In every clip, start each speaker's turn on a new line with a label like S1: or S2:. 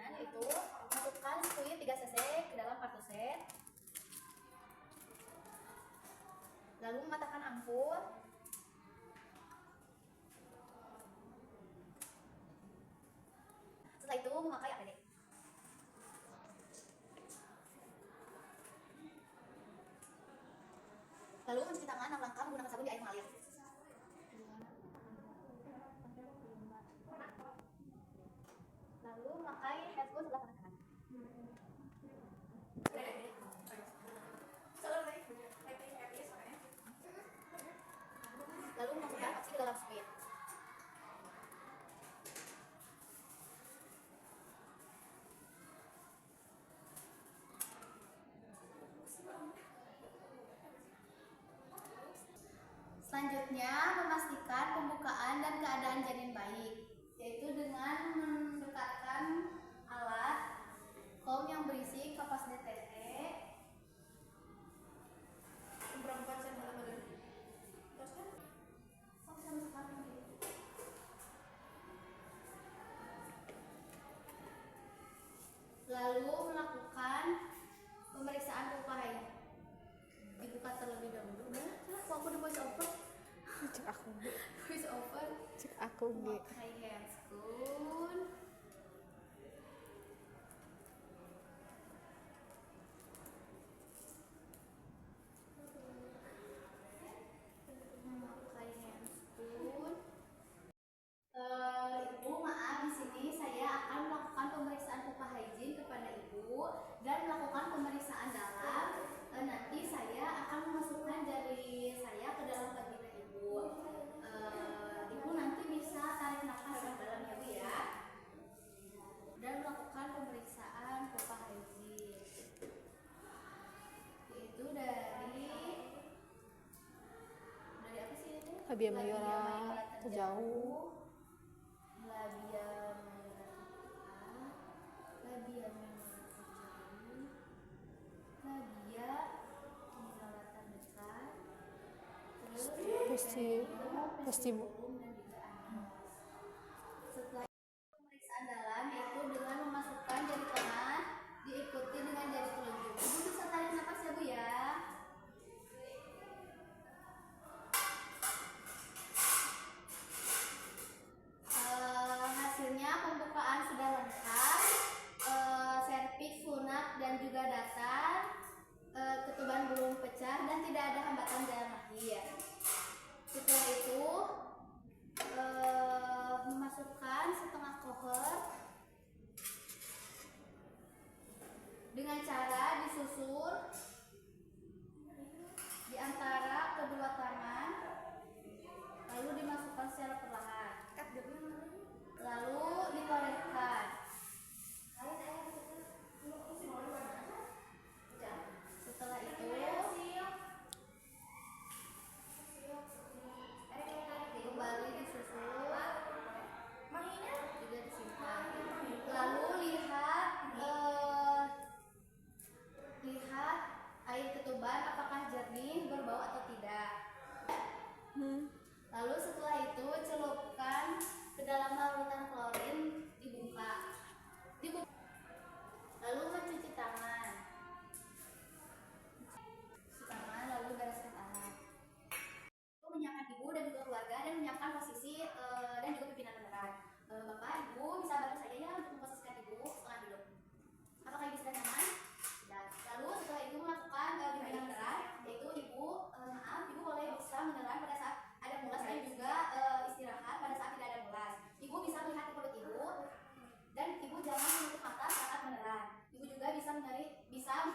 S1: persalinan, yaitu masukkan skuit 3 cc ke dalam kartu set, lalu mematahkan ampul. Setelah itu memakai APD. Lalu mencuci tangan 6 langkah menggunakan sabun di air mengalir. Lalu memakai headphone sebelah kanan. Lalu memasukkan oksi ke dalam skuit. Selanjutnya, memastikan pembukaan dan keadaan janin baik, yaitu dengan mendekatkan alat kom yang berisi kapas DTE lalu melakukan pemeriksaan pupahai. Dibuka terlebih dahulu. Aku udah voice over.
S2: Cek aku
S1: Voice over.
S2: cek aku
S1: Memakai handscoon. Ibu, maaf, di sini saya akan melakukan pemeriksaan pupa hygiene kepada ibu dan melakukan pemeriksaan dalam. Nanti saya akan memasukkan jari saya ke dalam vagina ibu. Ibu nanti bisa tarik nafas yang dalam ya Bu ya. Dan melakukan pemeriksaan pupa hygiene. Yaitu dari apa sih itu?
S2: labia mayora terjauh,
S1: labia mayora terjauh, labia mayora terjauh, labia mayora terdekat, terus
S2: vestibulum
S1: dan juga anus. Setelah pemeriksaan dalam, yaitu dengan memasukkan jari tengah diikuti dengan jari telunjuk. Ibu bisa tarik nafas ya Bu ya. Hasilnya pembukaan sudah lengkap, serviks lunak dan juga datar, ketuban belum pecah dan tidak ada hambatan jalan lahir. Setelah itu memasukkan setengah koher dengan cara disusur di antara kedua tangan, lalu dimasukkan secara perlahan, lalu dikeluarkan. Setelah itu kembali disusur, juga disimpan. Lalu lihat air ketuban apakah jernih, berbau atau tidak. Lalu setelah itu celupkan ke dalam larutan klorin, dibuka. Lalu mencuci tangan. Lalu bereskan alat. Menyiapkan ibu dan juga keluarga dan menyiapkan posisi dan juga pimpinan beneran. Bapak, ibu bisa bantu saya ya untuk memposisikan ibu setengah dulu. Apakah ibu sudah nyaman? Dan lalu setelah itu melakukan pimpinan beneran, yaitu ibu boleh bisa menelan pada saat ada mulas dan juga istirahat pada saat tidak ada mulas. Ibu bisa melihat ke perut ibu dan ibu jangan menutup mata saat menelan. Ibu juga bisa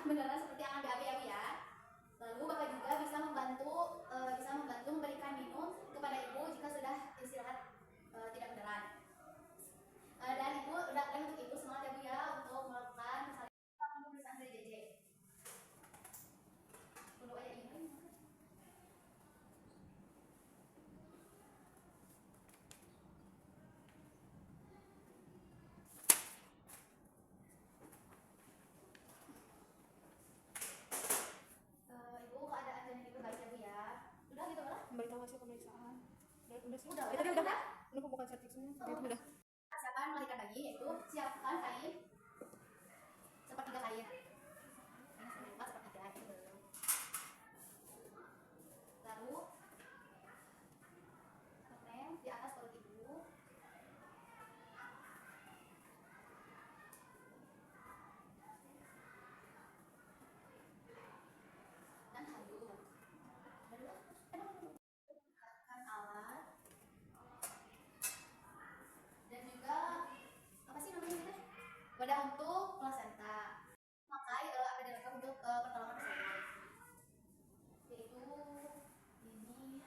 S1: menelan seperti yang BAB ya Bu ya. Lalu Bapak juga bisa membantu memberikan minum kepada ibu jika sudah istirahat tidak menelan. Dan ibu untuk ibu semangat ya Bu ya untuk melakukan pemeriksaan CJJ. Untuk ayat ini. Ibu keadaan janin ibu baik ya Bu ya. Udah gitu lah.
S2: memberitahu hasil pemeriksaan. Udah sih.
S1: Udah
S2: Tadi udah pembukaan serviks semua. Udah.
S1: Persiapan melahirkan bayi, yaitu siapkan kain sepertiga kain. Ini seperempat sepertiga itu belum. Lalu rem di atas perut ibu. Dan handuk. Gunakan alat. Dan juga apa sih namanya ini? Wadah untuk plasenta. Pakai alat dilengkapi untuk pertolongan persalinan. Yaitu ini.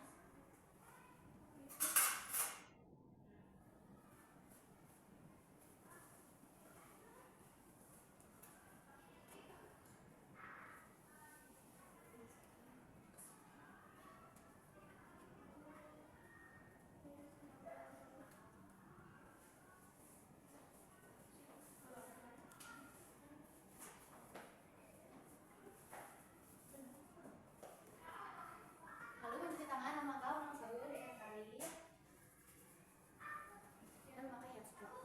S1: Lalu mencuci tangan memakai sabun dengan kali. Dan memakai hand scrub.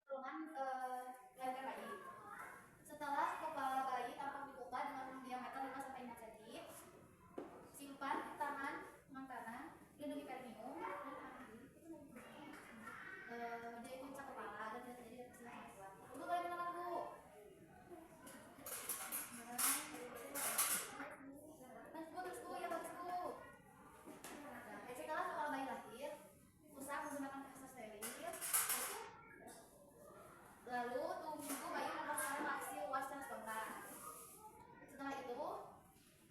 S1: Pertolongan melahirkan bayi. Setelah kepala bayi tampak dibuka dengan diameter 5-6 cm, simpan tangan kanan, lindungi perineum, jadi puncak kepala dan tidak terjadi depresi yang kuat. Untuk kalian menenang bu. Terus bu, ya bagus bu. Setelah kepala bayi lahir, usap menggunakan pasta steril. Lalu tunggu bayi melakukan aksi was dan spontan. Setelah itu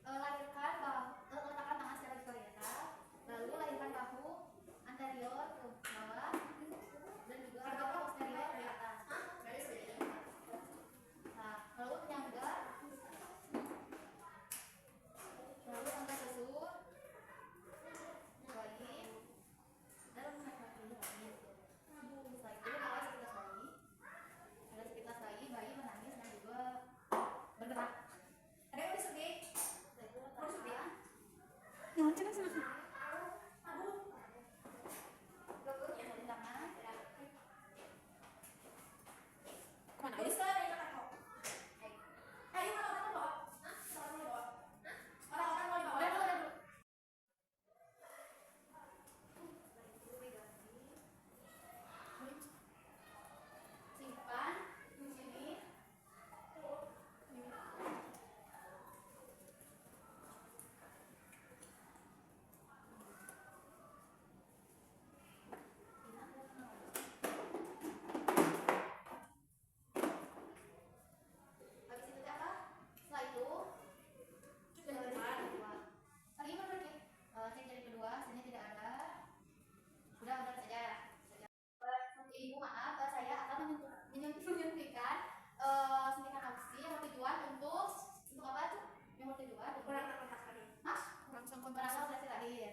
S1: letakkan tangan secara horizontal, lalu lahirkan bahu anterior ke bawah dan juga bahu posterior di atas. Nah, lalu penyangga, lalu angkat susur bayi dan menaikkan bayi. Setelah itu ada sekitar bayi menangis dan juga bergerak. Ada yang disuntik? Mau disuntik ya?
S2: Yang mana sih? Kemana aja?
S1: Simpan di sini. Habis itu apa? Setelah itu lagi menurut cek jari kedua, sebenarnya tidak ada. Sudah benar saja. Ibu maaf, saya akan menyuntikkan suntikan oksi yang bertujuan untuk apa tuh? Yang bertujuan untuk
S2: Langsung
S1: merangsang
S2: kontrasi.
S1: kontraksi lahir.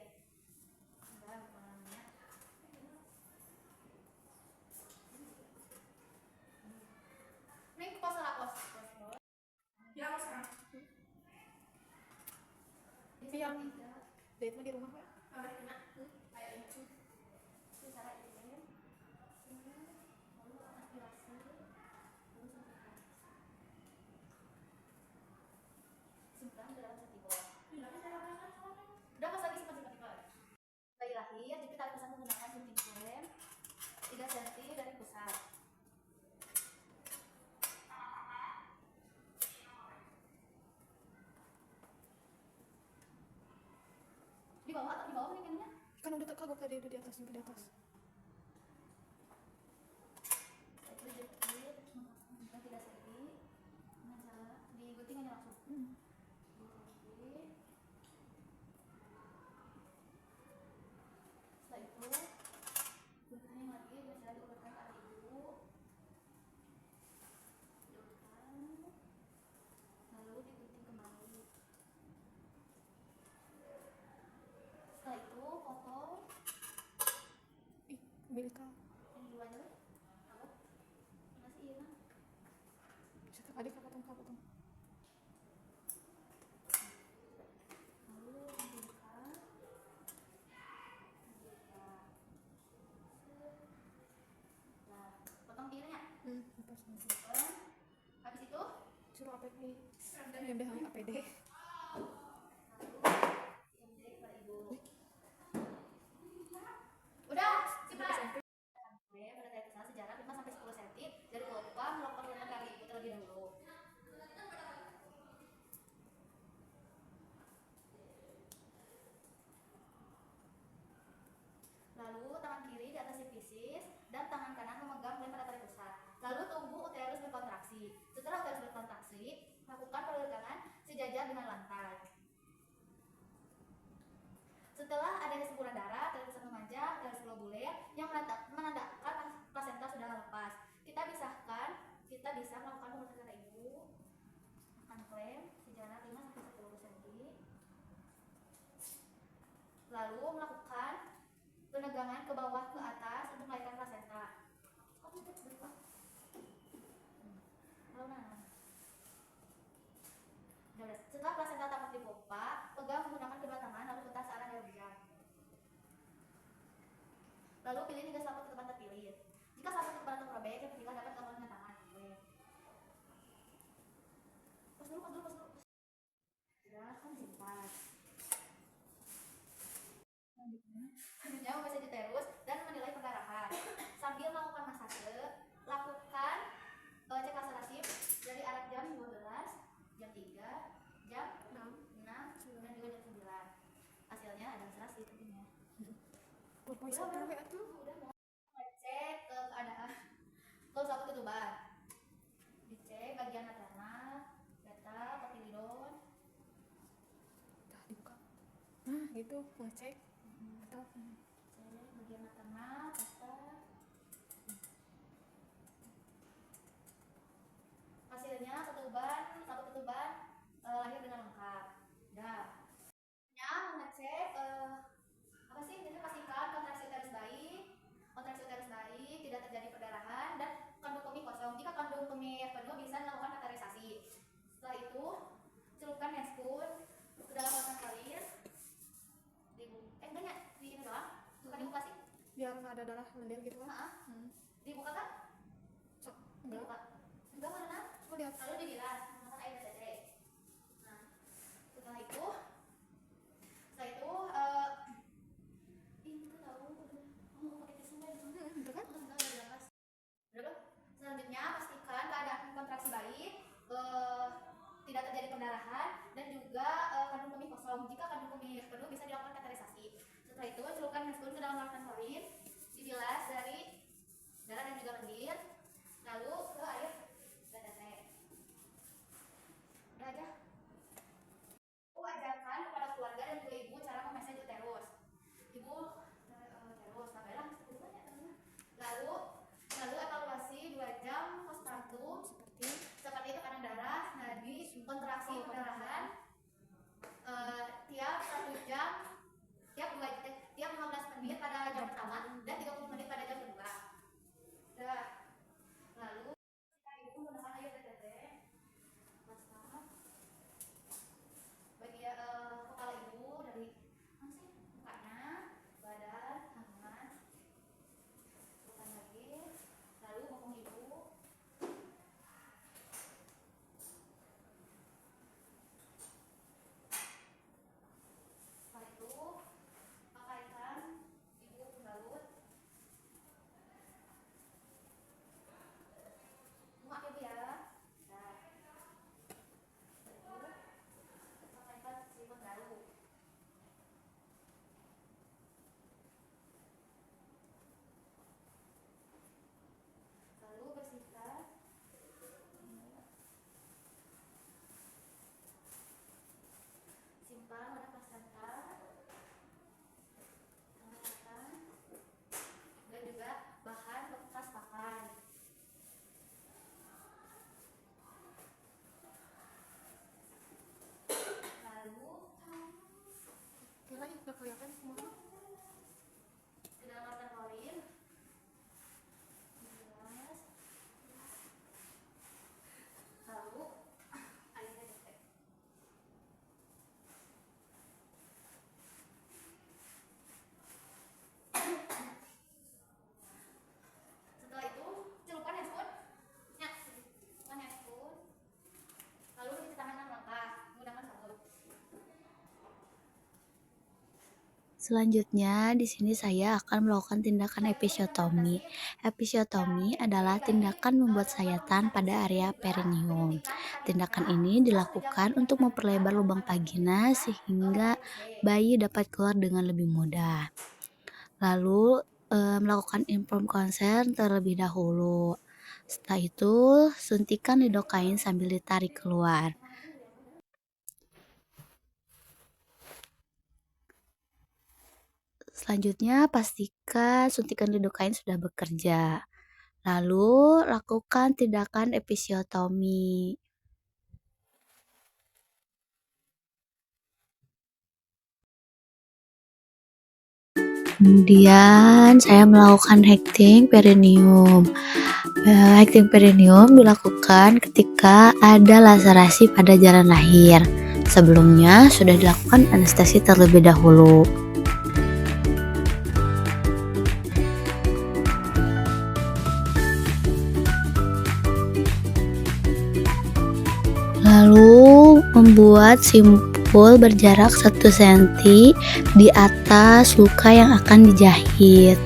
S1: Ini pos lapos.
S2: Ya, sekarang. Yang date di rumah ya?
S1: Simpan ke dalam sentibol. Udah pas lagi simpan. Bayi lahir, jepit tali pusat menggunakan sunting krem 3 cm dari pusat. Di bawah atau di bawah nih?
S2: Kan udah kagok tadi, udah di atas, sampai di atas.
S1: Itu jepit menggunakan 3 cm dengan cara digunting aja langsung. Digunting. Setelah itu gunting lagi, biasanya diulurkan ke arah ibu. Diulurkan, lalu digunting kembali.
S2: Kak.
S1: Ini duluan dulu. Apa? Masih iya.
S2: Siapa adik Kak potong Kak potong.
S1: Lalu dibuka. Nah, potong piringnya.
S2: Lepas nanti.
S1: Habis itu
S2: Suruh APD. Ya udah APD.
S1: udah, simpan. Pada tanya kesalahan sejarah 5 sampai 10 cm dari kelopak melakukan ulangan kali ibu terlebih dahulu. Lalu tangan kiri di atas epifisis dan tangan kanan memegang lem pada tarik pusat. Lalu tunggu uterus berkontraksi. Setelah uterus berkontraksi, lakukan peregangan sejajar dengan lantai. Setelah adanya semburan darah, tarik pusat memanjang, uterus globuler yang menandakan plasenta sudah lepas. Kita bisa melakukan pemeriksaan darah ibu, akan klaim sejarak 5 sampai 10 cm. Lalu melakukan penegangan ke bawah ke atas untuk melahirkan plasenta. Setelah plasenta tampak di pompa, pegang menggunakan kedua tangan lalu putar searah diam-diam. Lalu pilih hingga selaput ketuban terpilih. Jika selaput ketuban terrobek, yang ketiga dapat dilakukan dengan tangan. Pas dulu. Ya, kan simpan. Selanjutnya membaca uterus dan menilai perdarahan. Sambil melakukan masase, lakukan cek laserasi dari arah jam 12, jam 3, jam 6, dan juga jam 9. Hasilnya ada laserasi tentunya. Udah mau ngecek ke keadaan satu ketuban. Dicek bagian maternal, beta, papilidon.
S2: Dah dibuka. Nah gitu ngecek. Atau
S1: Cek bagian maternal, beta. Hasilnya satu ketuban lahir dengan lengkap. Dah. Mengecek apa sih? Jadi pastikan kontraksi uterus bayi, tidak terjadi perdarahan dan kandung kemih kosong. Jika kandung kemih penuh bisa dilakukan kateterisasi. Setelah itu celupkan meskun ke dalam wajan kalir. Enggaknya di ini doang. Bukan dibuka sih.
S2: biar nggak ada darah lendir gitu kan.
S1: Dibuka kan?
S2: Enggak.
S1: Enggak mana?
S2: Lihat.
S1: Lalu dibilas menggunakan air bercece. Nah, setelah itu ini tahu pakai tisu nggak?
S2: Itu kan?
S1: Selanjutnya pastikan keadaan kontraksi bayi tidak terjadi pendarahan dan juga kandung kemih kosong. Jika kandung kemih penuh bisa dilakukan kateterisasi. Setelah itu celupkan meskun ke dalam larutan klorin, dibilas dari darah dan juga lendir, lalu ke air bercece. Udah aja. Ajarkan kepada keluarga dan juga ibu cara memesan uterus. Ibu uterus, tampailah lalu evaluasi 2 jam postpartum seperti tekanan darah, nadi, kontraksi perdarahan tiap 1 jam, tiap 15 menit pada jam pertama dan 30 menit pada jam kedua. Udah. Lalu ibu menggunakan air bercece. Bagian kepala ibu dari mukanya, badan, tangan, bukan lagi, lalu bokong ibu.
S3: Selanjutnya, di sini saya akan melakukan tindakan episiotomi. Episiotomi adalah tindakan membuat sayatan pada area perineum. Tindakan ini dilakukan untuk memperlebar lubang vagina sehingga bayi dapat keluar dengan lebih mudah. Lalu, melakukan inform consent terlebih dahulu. Setelah itu, suntikan lidokain sambil ditarik keluar. Selanjutnya, pastikan suntikan lidokain sudah bekerja. Lalu, lakukan tindakan episiotomi. Kemudian, saya melakukan hecting perineum. Hecting perineum dilakukan ketika ada laserasi pada jalan lahir. Sebelumnya, sudah dilakukan anestesi terlebih dahulu. Lalu membuat simpul berjarak 1 cm di atas luka yang akan dijahit.